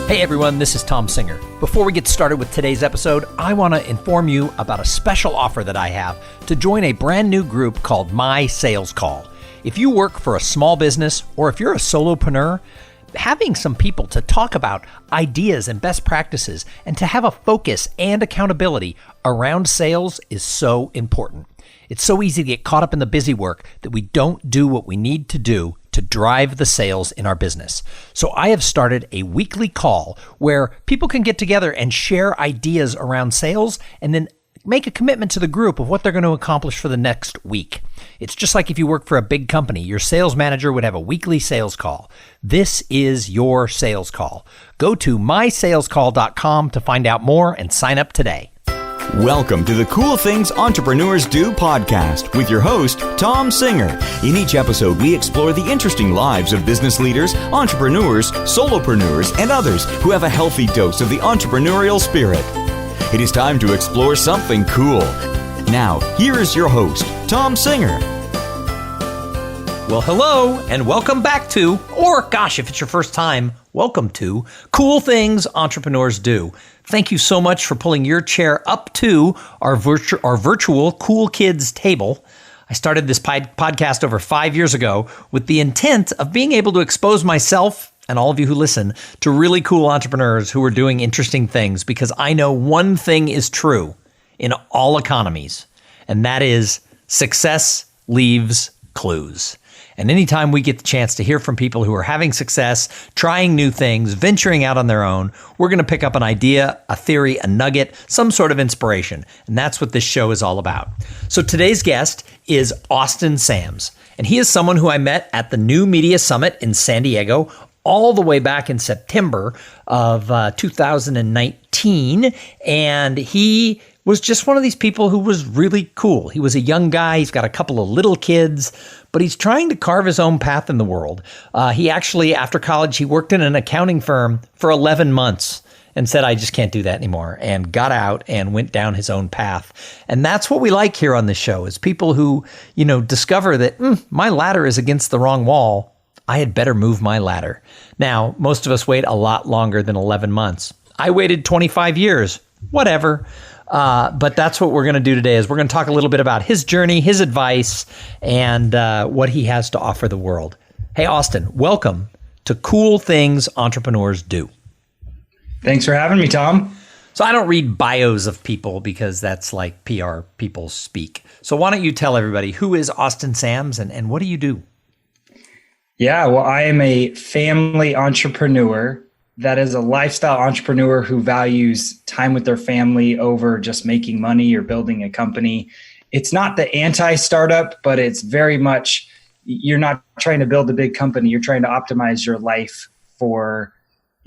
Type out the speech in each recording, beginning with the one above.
Hey everyone, this is Tom Singer. Before we get started with today's episode, I want to inform you about a special offer that I have to join a brand new group called My Sales Call. If you work for a small business or if you're a solopreneur, having some people to talk about ideas and best practices and to have a focus and accountability around sales is so important. It's so easy to get caught up in the busy work that we don't do what we need to do to drive the sales in our business. So I have started a weekly call where people can get together and share ideas around sales and then make a commitment to the group of what they're going to accomplish for the next week. It's just like if you work for a big company, your sales manager would have a weekly sales call. This is your sales call. Go to mysalescall.com to find out more and sign up today. Welcome to the Cool Things Entrepreneurs Do podcast with your host, Tom Singer. In each episode, we explore the interesting lives of business leaders, entrepreneurs, solopreneurs, and others who have a healthy dose of the entrepreneurial spirit. It is time to explore something cool. Now, here is your host, Tom Singer. Well, hello, and welcome back to, or gosh, if it's your first time, welcome to Cool Things Entrepreneurs Do. Thank you so much for pulling your chair up to our virtual Cool Kids table. I started this podcast over 5 years ago with the intent of being able to expose myself and all of you who listen to really cool entrepreneurs who are doing interesting things, because I know one thing is true in all economies, and that is success leaves clues. And anytime we get the chance to hear from people who are having success, trying new things, venturing out on their own, we're going to pick up an idea, a theory, a nugget, some sort of inspiration. And that's what this show is all about. So today's guest is Austin Sams. And he is someone who I met at the New Media Summit in San Diego all the way back in September of 2019. And he was just one of these people who was really cool. He was a young guy. He's got a couple of little kids, but he's trying to carve his own path in the world. He actually, after college, he worked in an accounting firm for 11 months and said, I just can't do that anymore, and got out and went down his own path. And that's what we like here on this show, is people who, discover that my ladder is against the wrong wall. I had better move my ladder. Now, most of us wait a lot longer than 11 months. I waited 25 years, whatever. But that's what we're going to do today, is we're going to talk a little bit about his journey, his advice, and what he has to offer the world. Hey, Austin, welcome to Cool Things Entrepreneurs Do. Thanks for having me, Tom. So I don't read bios of people because that's like PR people speak. So why don't you tell everybody, who is Austin Sams and what do you do? Yeah, well, I am a family entrepreneur that is a lifestyle entrepreneur who values time with their family over just making money or building a company. It's not the anti-startup, but it's very much, you're not trying to build a big company. You're trying to optimize your life for,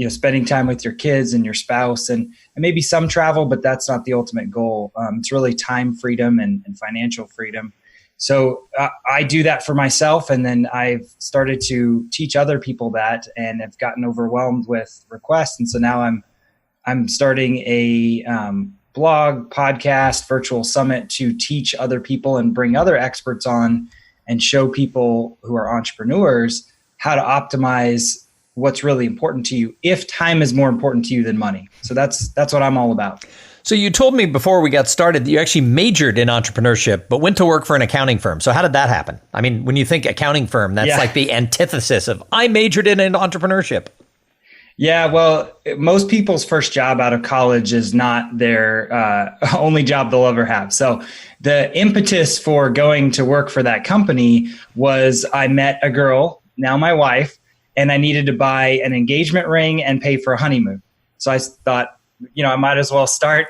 spending time with your kids and your spouse and maybe some travel, but that's not the ultimate goal. It's really time freedom and financial freedom. So I do that for myself, and then I've started to teach other people that, and have gotten overwhelmed with requests. And so now I'm starting a blog, podcast, virtual summit to teach other people and bring other experts on and show people who are entrepreneurs how to optimize what's really important to you, if time is more important to you than money. So that's what I'm all about. So you told me before we got started that you actually majored in entrepreneurship, but went to work for an accounting firm. So how did that happen? I mean, when you think accounting firm, that's like the antithesis of I majored in entrepreneurship. Yeah, well, most people's first job out of college is not their only job they'll ever have. So the impetus for going to work for that company was I met a girl, now my wife, and I needed to buy an engagement ring and pay for a honeymoon. So I thought, I might as well start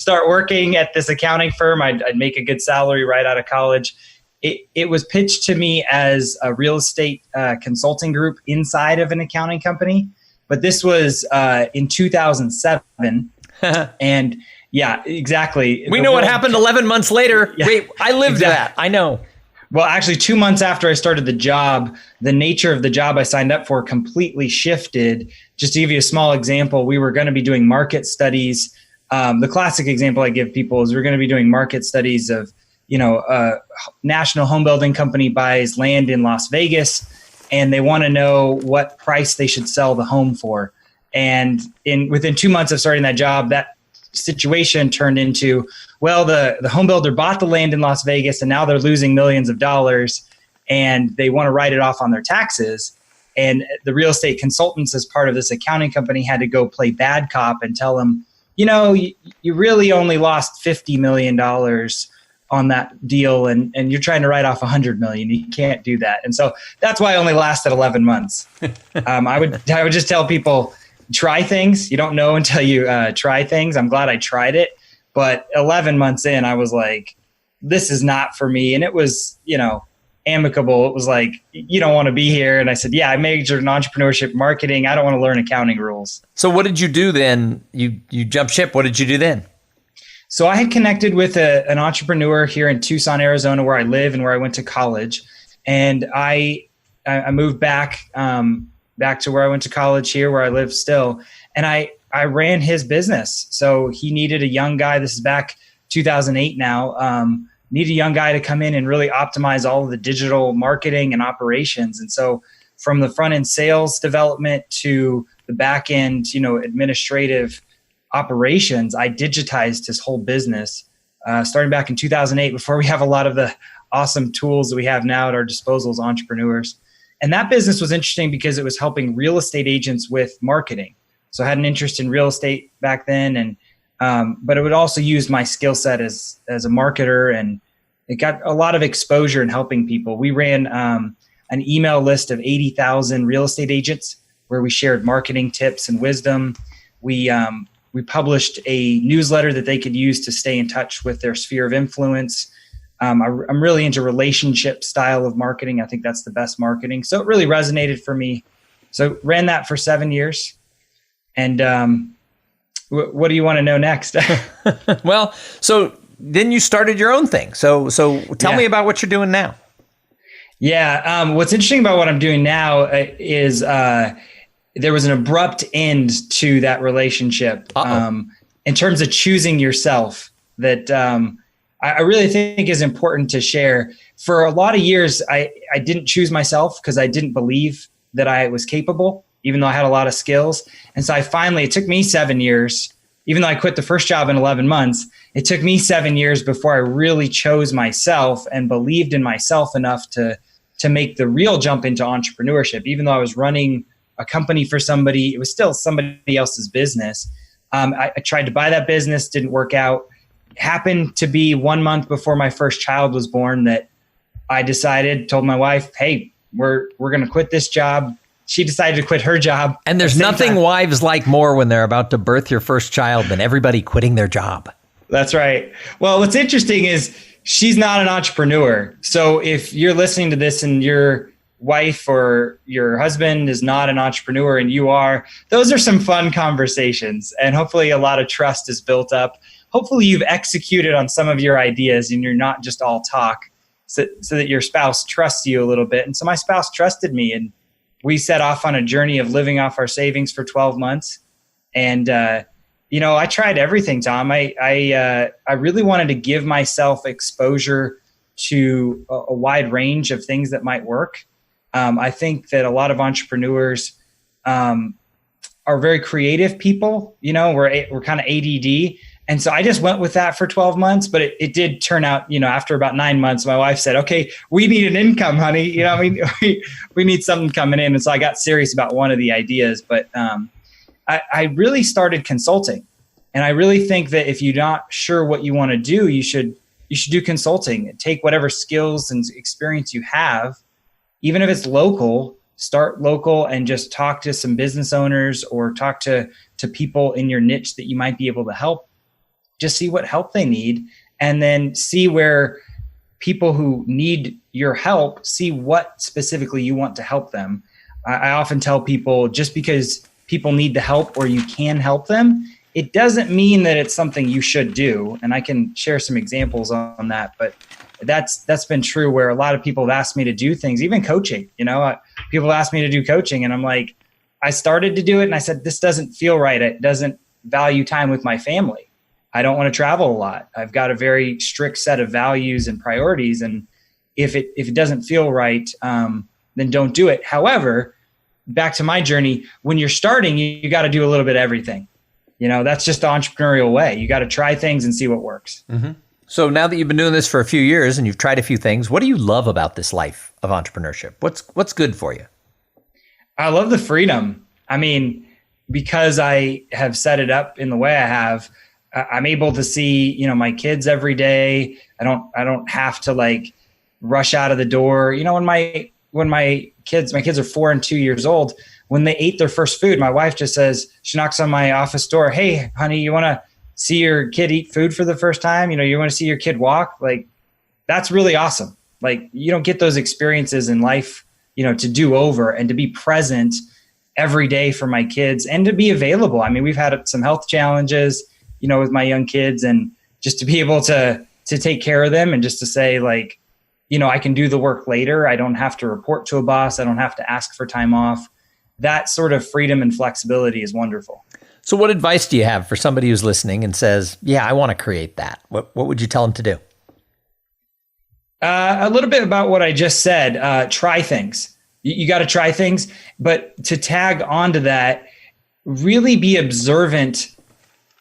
working at this accounting firm. I'd make a good salary right out of college. It was pitched to me as a real estate consulting group inside of an accounting company. But this was in 2007. And yeah, exactly. We know what happened 11 months later. Yeah, wait, I lived that. I know. Well, actually, 2 months after I started the job, the nature of the job I signed up for completely shifted. Just to give you a small example, we were going to be doing market studies. The classic example I give people is we're going to be doing market studies of, a national home building company buys land in Las Vegas, and they want to know what price they should sell the home for. And within 2 months of starting that job, that situation turned into, well, the home builder bought the land in Las Vegas and now they're losing millions of dollars and they want to write it off on their taxes. And the real estate consultants, as part of this accounting company, had to go play bad cop and tell them, you really only lost $50 million on that deal and you're trying to write off $100 million. You can't do that. And so that's why I only lasted 11 months. I would just tell people, try things. You don't know until you try things. I'm glad I tried it. But 11 months in, I was like, this is not for me. And it was, amicable. It was like, you don't want to be here. And I said, yeah, I majored in entrepreneurship marketing. I don't want to learn accounting rules. So what did you do then? You jumped ship. What did you do then? So I had connected with an entrepreneur here in Tucson, Arizona, where I live and where I went to college. And I moved back to where I went to college here, where I live still. And I ran his business. So he needed a young guy. This is back 2008 now. Needed a young guy to come in and really optimize all of the digital marketing and operations. And so from the front end sales development to the back end, administrative operations, I digitized his whole business starting back in 2008, before we have a lot of the awesome tools that we have now at our disposal as entrepreneurs. And that business was interesting because it was helping real estate agents with marketing. So I had an interest in real estate back then, and but it would also use my skill set as a marketer, and it got a lot of exposure in helping people. We ran an email list of 80,000 real estate agents where we shared marketing tips and wisdom. We published a newsletter that they could use to stay in touch with their sphere of influence. I'm really into relationship style of marketing. I think that's the best marketing. So it really resonated for me. So ran that for 7 years. And what do you want to know next? Well, so then you started your own thing. So tell me about what you're doing now. Yeah. What's interesting about what I'm doing now is there was an abrupt end to that relationship in terms of choosing yourself that I really think is important to share. For a lot of years, I didn't choose myself because I didn't believe that I was capable, even though I had a lot of skills. And so it took me 7 years, even though I quit the first job in 11 months, it took me 7 years before I really chose myself and believed in myself enough to make the real jump into entrepreneurship. Even though I was running a company for somebody, it was still somebody else's business. I tried to buy that business, didn't work out. Happened to be 1 month before my first child was born that I told my wife, hey, we're going to quit this job. She decided to quit her job. And there's nothing wives like more when they're about to birth your first child than everybody quitting their job. That's right. Well, what's interesting is she's not an entrepreneur. So if you're listening to this and your wife or your husband is not an entrepreneur and you are, those are some fun conversations. And hopefully a lot of trust is built up. Hopefully you've executed on some of your ideas and you're not just all talk, so that your spouse trusts you a little bit. And so my spouse trusted me, and we set off on a journey of living off our savings for 12 months. And, I tried everything, Tom. I really wanted to give myself exposure to a wide range of things that might work. I think that a lot of entrepreneurs are very creative people. We're kind of ADD. And so I just went with that for 12 months, but it did turn out, after about 9 months, my wife said, okay, we need an income, honey. We need something coming in. And so I got serious about one of the ideas, but I really started consulting. And I really think that if you're not sure what you want to do, you should do consulting. Take whatever skills and experience you have, even if it's local, start local and just talk to some business owners or talk to people in your niche that you might be able to help. Just see what help they need, and then see where people who need your help, see what specifically you want to help them. I often tell people, just because people need the help or you can help them, it doesn't mean that it's something you should do. And I can share some examples on that, but that's been true where a lot of people have asked me to do things, even coaching. People ask me to do coaching, and I'm like, I started to do it and I said, this doesn't feel right. It doesn't value time with my family. I don't want to travel a lot. I've got a very strict set of values and priorities. And if it doesn't feel right, then don't do it. However, back to my journey, when you're starting, you got to do a little bit of everything. That's just the entrepreneurial way. You got to try things and see what works. Mm-hmm. So now that you've been doing this for a few years and you've tried a few things, what do you love about this life of entrepreneurship? What's good for you? I love the freedom. I mean, because I have set it up in the way I have, I'm able to see, my kids every day. I don't have to like rush out of the door. When my kids are 4 and 2 years old, when they ate their first food, my wife just says, she knocks on my office door. Hey, honey, you want to see your kid eat food for the first time? You want to see your kid walk? Like, that's really awesome. Like, you don't get those experiences in life, to do over and to be present every day for my kids and to be available. I mean, we've had some health challenges, with my young kids, and just to be able to take care of them and just to say like, I can do the work later. I don't have to report to a boss. I don't have to ask for time off. That sort of freedom and flexibility is wonderful. So what advice do you have for somebody who's listening and says, yeah, I want to create that? What would you tell them to do? A little bit about what I just said. Try things. You got to try things. But to tag onto that, really be observant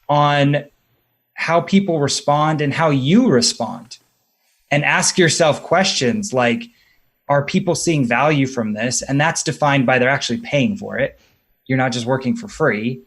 on how people respond and how you respond. And ask yourself questions like, are people seeing value from this? And that's defined by they're actually paying for it. You're not just working for free.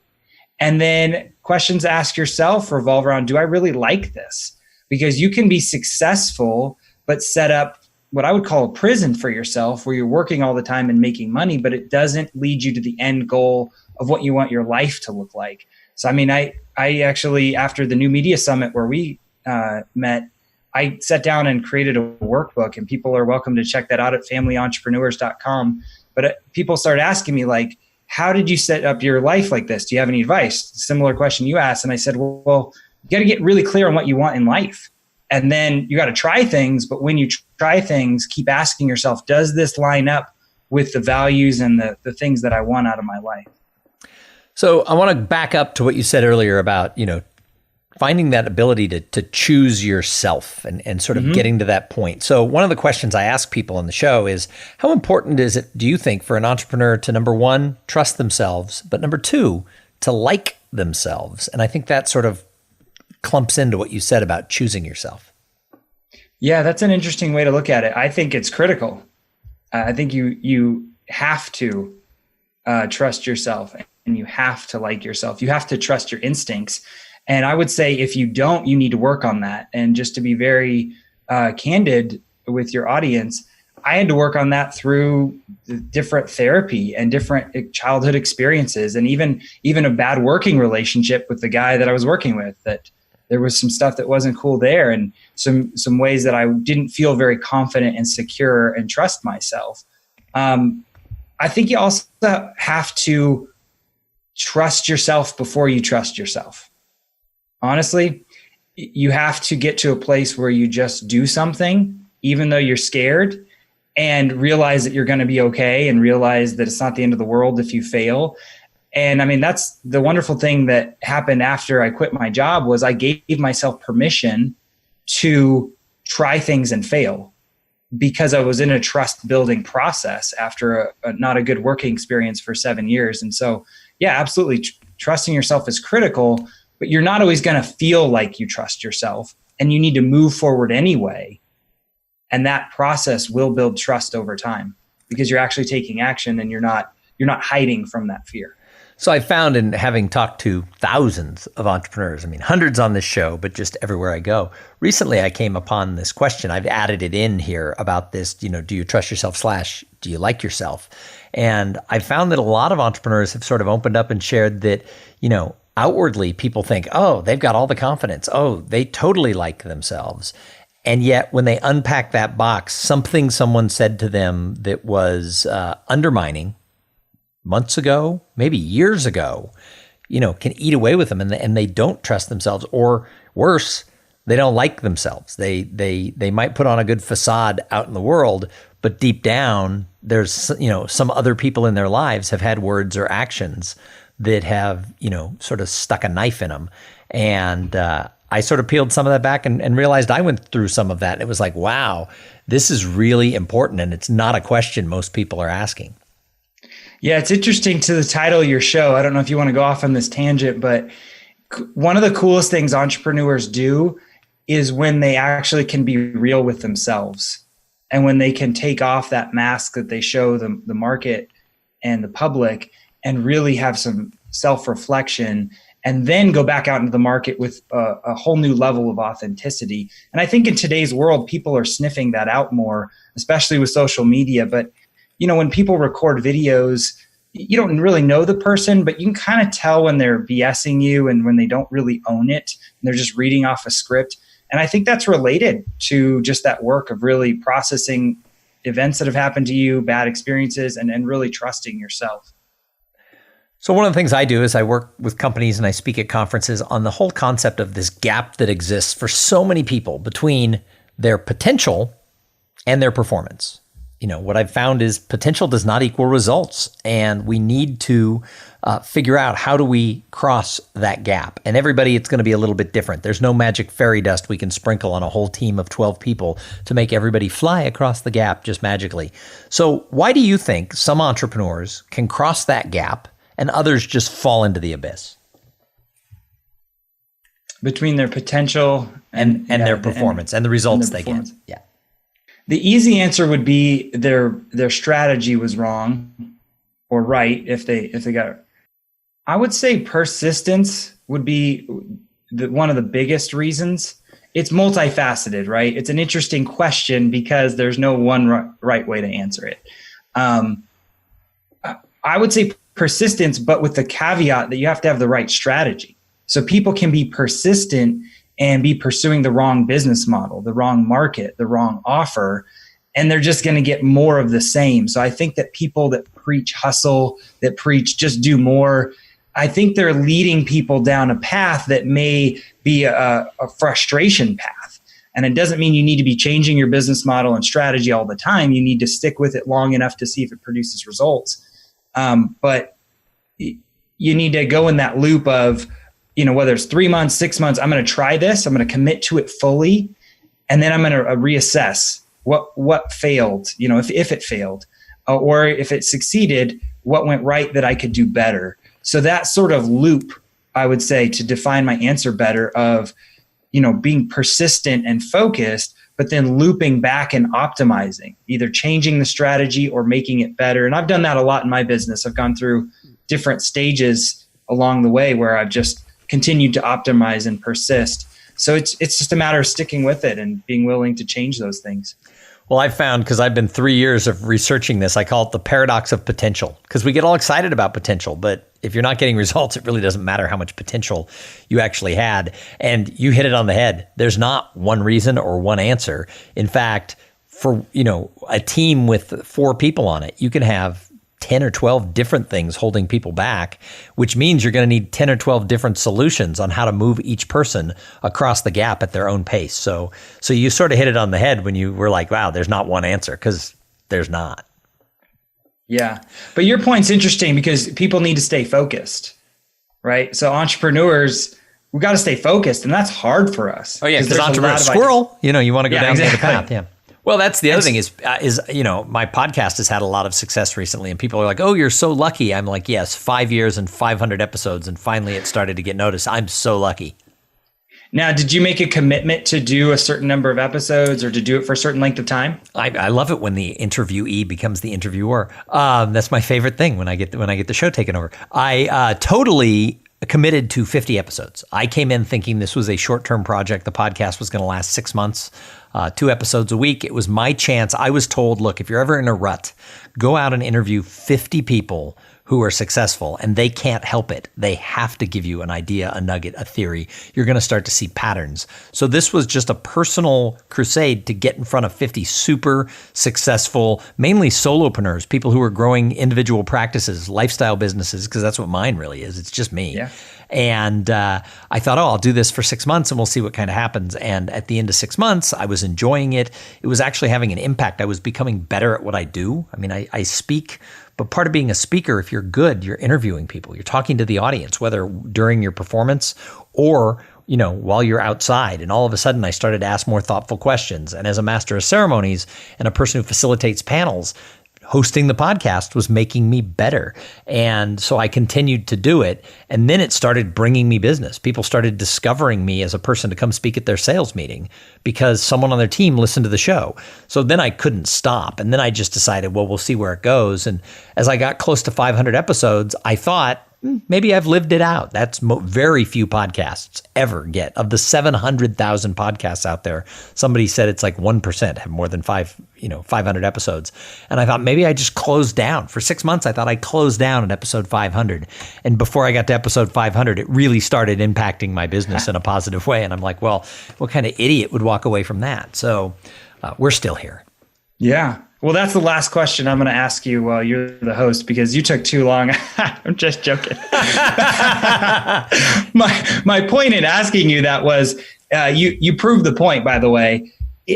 And then questions to ask yourself revolve around, do I really like this? Because you can be successful, but set up what I would call a prison for yourself where you're working all the time and making money, but it doesn't lead you to the end goal of what you want your life to look like. So, I mean, I actually, after the New Media Summit where we met, I sat down and created a workbook, and people are welcome to check that out at familyentrepreneurs.com. But people started asking me like, how did you set up your life like this? Do you have any advice? Similar question you asked. And I said, well, you got to get really clear on what you want in life. And then you got to try things. But when you try things, keep asking yourself, does this line up with the values and the things that I want out of my life? So I want to back up to what you said earlier about, finding that ability to choose yourself and sort of getting to that point. So one of the questions I ask people on the show is, how important is it, do you think, for an entrepreneur to, number one, trust themselves, but number two, to like themselves? And I think that sort of clumps into what you said about choosing yourself. Yeah, that's an interesting way to look at it. I think it's critical. I think you have to trust yourself, and you have to like yourself. You have to trust your instincts. And I would say if you don't, you need to work on that. And just to be very candid with your audience, I had to work on that through different therapy and different childhood experiences, and even a bad working relationship with the guy that I was working with, that there was some stuff that wasn't cool there, and some ways that I didn't feel very confident and secure and trust myself. I think you also have to trust yourself before you trust yourself. Honestly, you have to get to a place where you just do something, even though you're scared, and realize that you're going to be okay, and realize that it's not the end of the world if you fail. And I mean, that's the wonderful thing that happened after I quit my job, was I gave myself permission to try things and fail, because I was in a trust building process after a not a good working experience for 7 years. And so, yeah, absolutely. Trusting yourself is critical, but you're not always going to feel like you trust yourself, and you need to move forward anyway. And that process will build trust over time, because you're actually taking action, and you're not hiding from that fear. So I found, in having talked to thousands of entrepreneurs, I mean, hundreds on this show, but just everywhere I go, recently I came upon this question. I've added it in here about this, do you trust yourself / do you like yourself? And I found that a lot of entrepreneurs have sort of opened up and shared that, outwardly people think, oh, they've got all the confidence. Oh, they totally like themselves. And yet when they unpack that box, something someone said to them that was undermining months ago, maybe years ago, can eat away with them, and they don't trust themselves, or worse, they don't like themselves. They might put on a good facade out in the world, but deep down, there's, some other people in their lives have had words or actions that have, sort of stuck a knife in them. And I sort of peeled some of that back and realized I went through some of that. And it was like, wow, this is really important. And it's not a question most people are asking. Yeah, it's interesting to the title of your show. I don't know if you want to go off on this tangent, but one of the coolest things entrepreneurs do is when they actually can be real with themselves, and when they can take off that mask that they show the market and the public and really have some self-reflection, and then go back out into the market with a whole new level of authenticity. And I think in today's world, people are sniffing that out more, especially with social media. But, when people record videos, you don't really know the person, but you can kind of tell when they're BSing you and when they don't really own it, and they're just reading off a script. And I think that's related to just that work of really processing events that have happened to you, bad experiences, and really trusting yourself. So one of the things I do is I work with companies and I speak at conferences on the whole concept of this gap that exists for so many people between their potential and their performance. What I've found is potential does not equal results, and we need to figure out how do we cross that gap. And everybody, it's going to be a little bit different. There's no magic fairy dust we can sprinkle on a whole team of 12 people to make everybody fly across the gap just magically. So why do you think some entrepreneurs can cross that gap and others just fall into the abyss? Between their potential and their performance and the results they get. Yeah. The easy answer would be their strategy was wrong or right if they got it. I would say persistence would be one of the biggest reasons. It's multifaceted, right? It's an interesting question because there's no one right way to answer it. I would say persistence, but with the caveat that you have to have the right strategy. So people can be persistent and be pursuing the wrong business model, the wrong market, the wrong offer, and they're just going to get more of the same. So I think that people that preach hustle, that preach just do more, I think they're leading people down a path that may be a frustration path. And it doesn't mean you need to be changing your business model and strategy all the time. You need to stick with it long enough to see if it produces results. But you need to go in that loop of, whether it's 3 months, 6 months, I'm going to try this, I'm going to commit to it fully. And then I'm going to reassess what failed, if it failed, or if it succeeded, what went right that I could do better. So that sort of loop, I would say, to define my answer better, of, being persistent and focused, but then looping back and optimizing, either changing the strategy or making it better. And I've done that a lot in my business. I've gone through different stages along the way where I've just continued to optimize and persist. So it's just a matter of sticking with it and being willing to change those things. Well, I've found, because I've been 3 years of researching this, I call it the paradox of potential, because we get all excited about potential, but if you're not getting results, it really doesn't matter how much potential you actually had. And you hit it on the head. There's not one reason or one answer. In fact, for, a team with 4 people on it, you can have 10 or 12 different things holding people back, which means you're going to need 10 or 12 different solutions on how to move each person across the gap at their own pace. So you sort of hit it on the head when you were like, wow, there's not one answer, because there's not. Yeah. But your point's interesting because people need to stay focused, right? So entrepreneurs, we got to stay focused, and that's hard for us. Oh yeah, because entrepreneurs, squirrel, you want to go down the path. Yeah. Well, that's the other thing is my podcast has had a lot of success recently, and people are like, oh, you're so lucky. I'm like, yes, 5 years and 500 episodes, and finally it started to get noticed. I'm so lucky. Now, did you make a commitment to do a certain number of episodes or to do it for a certain length of time? I love it when the interviewee becomes the interviewer. That's my favorite thing when I get the show taken over. I totally committed to 50 episodes. I came in thinking this was a short-term project. The podcast was going to last 6 months, 2 episodes a week. It was my chance. I was told, look, if you're ever in a rut, go out and interview 50 people who are successful, and they can't help it. They have to give you an idea, a nugget, a theory. You're going to start to see patterns. So this was just a personal crusade to get in front of 50 super successful, mainly solopreneurs, people who are growing individual practices, lifestyle businesses, because that's what mine really is. It's just me. Yeah. And I thought, I'll do this for 6 months and we'll see what kind of happens. And at the end of 6 months, I was enjoying it. It was actually having an impact. I was becoming better at what I do. I mean, I speak, but part of being a speaker, if you're good, you're interviewing people. You're talking to the audience, whether during your performance or, while you're outside. And all of a sudden, I started to ask more thoughtful questions. And as a master of ceremonies and a person who facilitates panels, hosting the podcast was making me better. And so I continued to do it. And then it started bringing me business. People started discovering me as a person to come speak at their sales meeting because someone on their team listened to the show. So then I couldn't stop. And then I just decided, well, we'll see where it goes. And as I got close to 500 episodes, I thought, maybe I've lived it out. That's very few podcasts ever get. Of the 700,000 podcasts out there, somebody said it's like 1% have more than 500 episodes. And I thought maybe I just closed down. For 6 months, I thought I closed down at episode 500. And before I got to episode 500, it really started impacting my business in a positive way. And I'm like, well, what kind of idiot would walk away from that? So we're still here. Yeah. Well, that's the last question I'm going to ask you while you're the host, because you took too long. I'm just joking. My point in asking you that was you proved the point, by the way.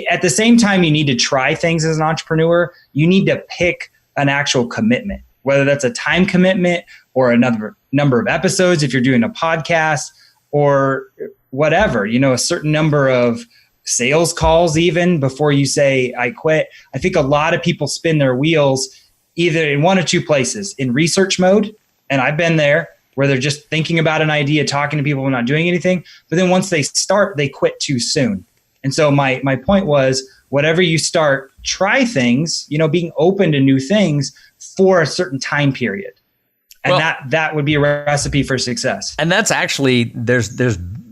At the same time, you need to try things as an entrepreneur. You need to pick an actual commitment, whether that's a time commitment or another number of episodes if you're doing a podcast or whatever, a certain number of sales calls even before you say, I quit. I think a lot of people spin their wheels either in one or two places, in research mode. And I've been there where they're just thinking about an idea, talking to people and not doing anything. But then once they start, they quit too soon. And so my point was, whatever you start, try things, being open to new things for a certain time period. And that would be a recipe for success. And that's actually, there's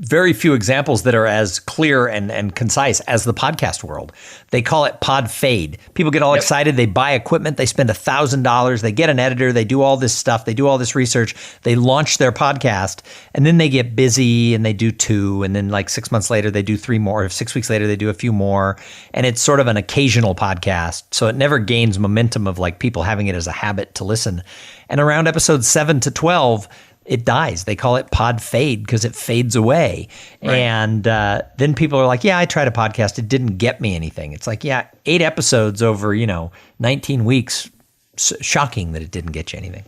very few examples that are as clear and concise as the podcast world. They call it pod fade. People get all excited. They buy equipment. They spend $1,000. They get an editor. They do all this stuff. They do all this research. They launch their podcast, and then they get busy and they do 2. And then like 6 months later, they do 3 more. 6 weeks later, they do a few more. And it's sort of an occasional podcast. So it never gains momentum of like people having it as a habit to listen. And around episodes 7 to 12, it dies. They call it pod fade because it fades away. Right. And then people are like, yeah, I tried a podcast. It didn't get me anything. It's like, yeah, 8 episodes over, 19 weeks. Shocking that it didn't get you anything.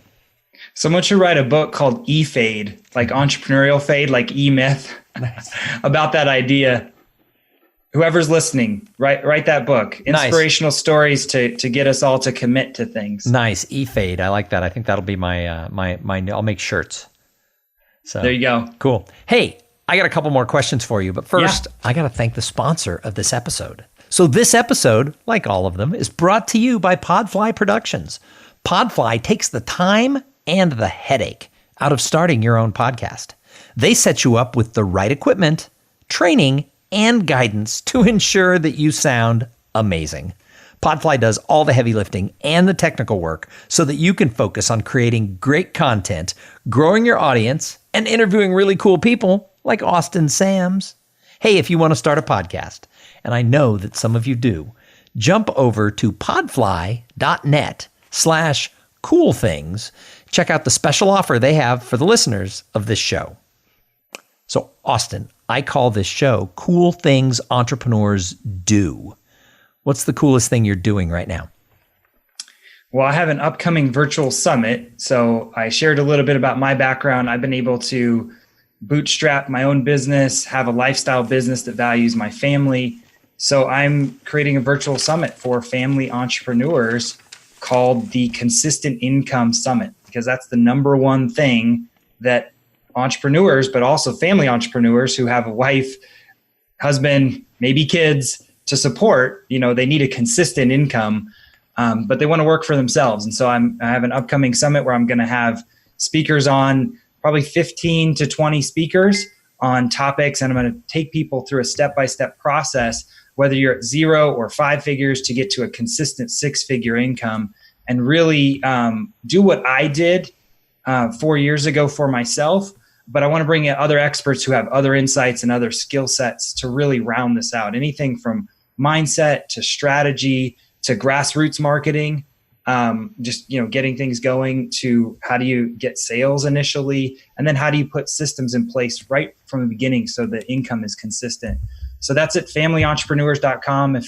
Someone should write a book called E-Fade, like entrepreneurial fade, like E-Myth, about that idea. Whoever's listening, write that book. Inspirational stories to get us all to commit to things. Nice. E-Fade. I like that. I think that'll be my I'll make shirts. So there you go. Cool. Hey, I got a couple more questions for you, but first I got to thank the sponsor of this episode. So this episode, like all of them, is brought to you by Podfly Productions. Podfly takes the time and the headache out of starting your own podcast. They set you up with the right equipment, training, and guidance to ensure that you sound amazing. Podfly does all the heavy lifting and the technical work so that you can focus on creating great content, growing your audience, and interviewing really cool people like Austin Sams. Hey, if you want to start a podcast, and I know that some of you do, jump over to podfly.net/coolthings. Check out the special offer they have for the listeners of this show. So, Austin, I call this show Cool Things Entrepreneurs Do. What's the coolest thing you're doing right now? Well, I have an upcoming virtual summit. So I shared a little bit about my background. I've been able to bootstrap my own business, have a lifestyle business that values my family. So I'm creating a virtual summit for family entrepreneurs called the Consistent Income Summit, because that's the number one thing that entrepreneurs, but also family entrepreneurs who have a wife, husband, maybe kids to support, they need a consistent income, but they want to work for themselves. And so I have an upcoming summit where I'm going to have speakers on, probably 15 to 20 speakers on topics. And I'm going to take people through a step-by-step process, whether you're at 0 or 5 figures, to get to a consistent 6-figure income and really do what I did 4 years ago for myself. But I want to bring in other experts who have other insights and other skill sets to really round this out. Anything from mindset to strategy to grassroots marketing, just getting things going, to how do you get sales initially, and then how do you put systems in place right from the beginning so the income is consistent. So that's at familyentrepreneurs.com.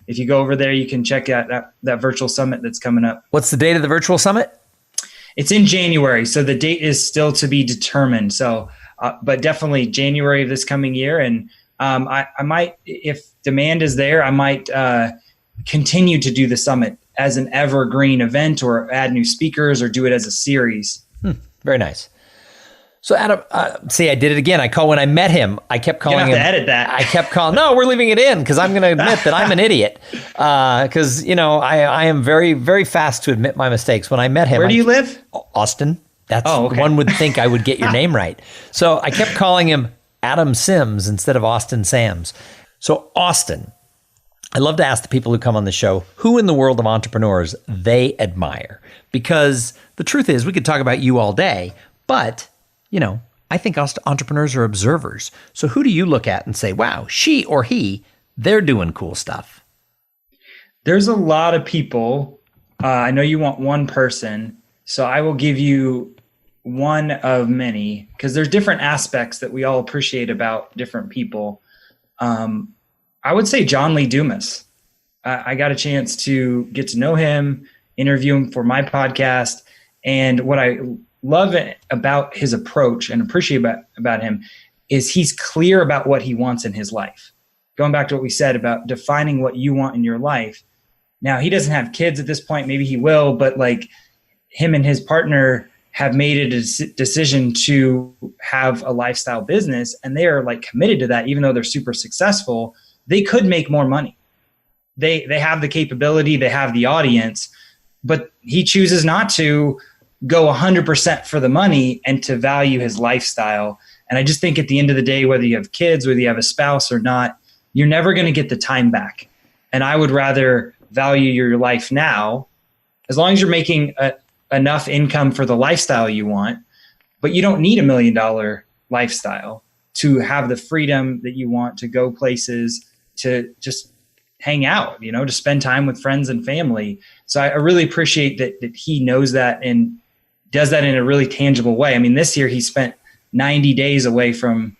If you go over there, you can check out that virtual summit that's coming up. What's the date of the virtual summit? It's in January, so the date is still to be determined. So, but definitely January of this coming year. And I might, if demand is there, I might continue to do the summit as an evergreen event or add new speakers or do it as a series. Very nice. So Adam, see, I did it again. When I met him, I kept calling him. You have to edit that. I kept calling. No, we're leaving it in because I'm going to admit that I'm an idiot. Because I am very, very fast to admit my mistakes. When I met him, where do you live? Austin. That's okay. One would think I would get your name right. So I kept calling him Adam Sims instead of Austin Sams. So Austin, I love to ask the people who come on the show who in the world of entrepreneurs they admire. Because the truth is, we could talk about you all day, but I think us entrepreneurs are observers. So who do you look at and say, wow, she or he, they're doing cool stuff? There's a lot of people. I know you want one person, so I will give you one of many because there's different aspects that we all appreciate about different people. I would say John Lee Dumas. I got a chance to get to know him, interview him for my podcast. And what I love about his approach and appreciate about him is he's clear about what he wants in his life. Going back to what we said about defining what you want in your life. Now, he doesn't have kids at this point. Maybe he will, but like him and his partner have made a decision to have a lifestyle business, and they are like committed to that. Even though they're super successful, they could make more money. They have the capability, they have the audience, but he chooses not to go 100% for the money and to value his lifestyle. And I just think at the end of the day, whether you have kids, whether you have a spouse or not, you're never going to get the time back. And I would rather value your life now, as long as you're making enough income for the lifestyle you want, but you don't need $1 million lifestyle to have the freedom that you want to go places, to just hang out, to spend time with friends and family. So I really appreciate that he knows that and does that in a really tangible way. I mean, this year he spent 90 days away from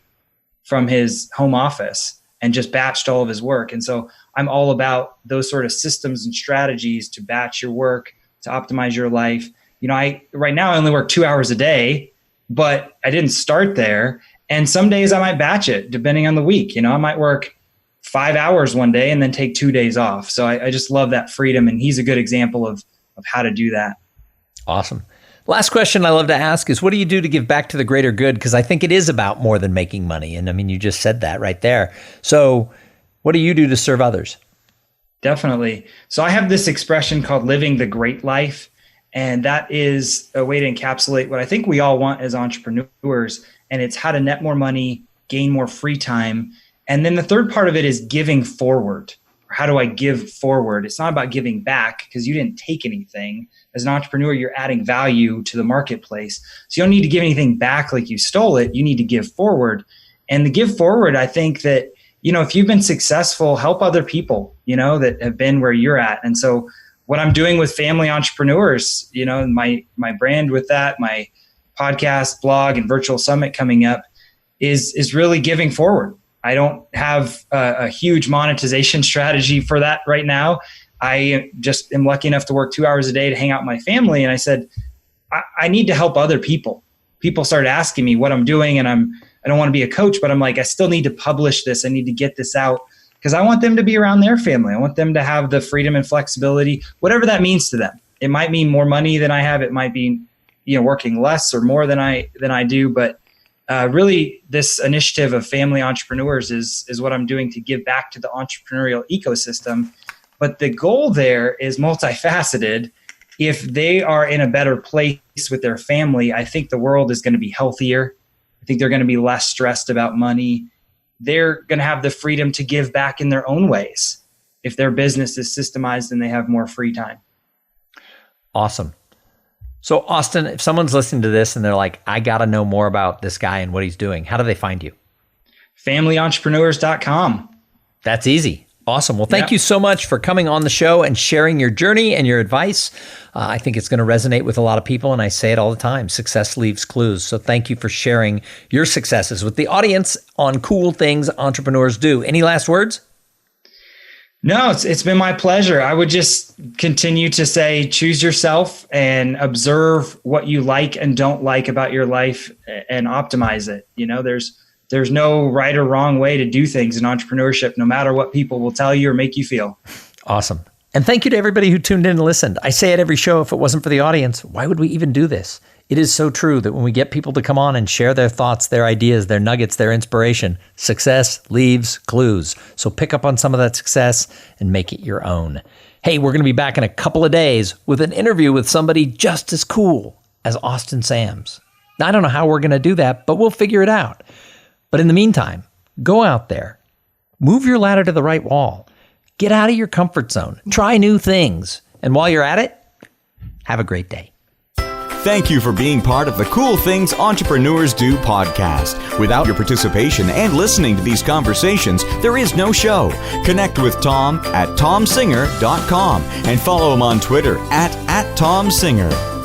his home office and just batched all of his work. And so I'm all about those sort of systems and strategies to batch your work, to optimize your life. Right now I only work 2 hours a day, but I didn't start there. And some days I might batch it depending on the week. I might work 5 hours one day and then take 2 days off. So I just love that freedom. And he's a good example of how to do that. Awesome. Last question I love to ask is, what do you do to give back to the greater good? Because I think it is about more than making money. And I mean, you just said that right there. So what do you do to serve others? Definitely. So I have this expression called living the great life. And that is a way to encapsulate what I think we all want as entrepreneurs. And it's how to net more money, gain more free time. And then the third part of it is giving forward. How do I give forward? It's not about giving back because you didn't take anything. As an entrepreneur, you're adding value to the marketplace. So you don't need to give anything back like you stole it. You need to give forward. And the give forward, I think that, if you've been successful, help other people, that have been where you're at. And so what I'm doing with family entrepreneurs, my brand with that, my podcast, blog, and virtual summit coming up is really giving forward. I don't have a huge monetization strategy for that right now. I just am lucky enough to work 2 hours a day to hang out with my family. And I said, I need to help other people. People started asking me what I'm doing, and I don't want to be a coach, but I'm like, I still need to publish this. I need to get this out because I want them to be around their family. I want them to have the freedom and flexibility, whatever that means to them. It might mean more money than I have. It might be, working less or more than I do. But really, this initiative of family entrepreneurs is what I'm doing to give back to the entrepreneurial ecosystem. But the goal there is multifaceted. If they are in a better place with their family, I think the world is going to be healthier. I think they're going to be less stressed about money. They're going to have the freedom to give back in their own ways. If their business is systemized and they have more free time. Awesome. So Austin, if someone's listening to this and they're like, I got to know more about this guy and what he's doing, how do they find you? FamilyEntrepreneurs.com. That's easy. Awesome. Well, thank you so much for coming on the show and sharing your journey and your advice. I think it's going to resonate with a lot of people. And I say it all the time, success leaves clues. So thank you for sharing your successes with the audience on Cool Things Entrepreneurs Do. Any last words? No, it's been my pleasure. I would just continue to say, choose yourself and observe what you like and don't like about your life and optimize it. There's no right or wrong way to do things in entrepreneurship, no matter what people will tell you or make you feel. Awesome. And thank you to everybody who tuned in and listened. I say it every show, if it wasn't for the audience, why would we even do this? It is so true that when we get people to come on and share their thoughts, their ideas, their nuggets, their inspiration, success leaves clues. So pick up on some of that success and make it your own. Hey, we're going to be back in a couple of days with an interview with somebody just as cool as Austin Sams. Now, I don't know how we're going to do that, but we'll figure it out. But in the meantime, go out there, move your ladder to the right wall. Get out of your comfort zone. Try new things. And while you're at it, have a great day. Thank you for being part of the Cool Things Entrepreneurs Do podcast. Without your participation and listening to these conversations, there is no show. Connect with Tom at tomsinger.com and follow him on Twitter at tomsinger.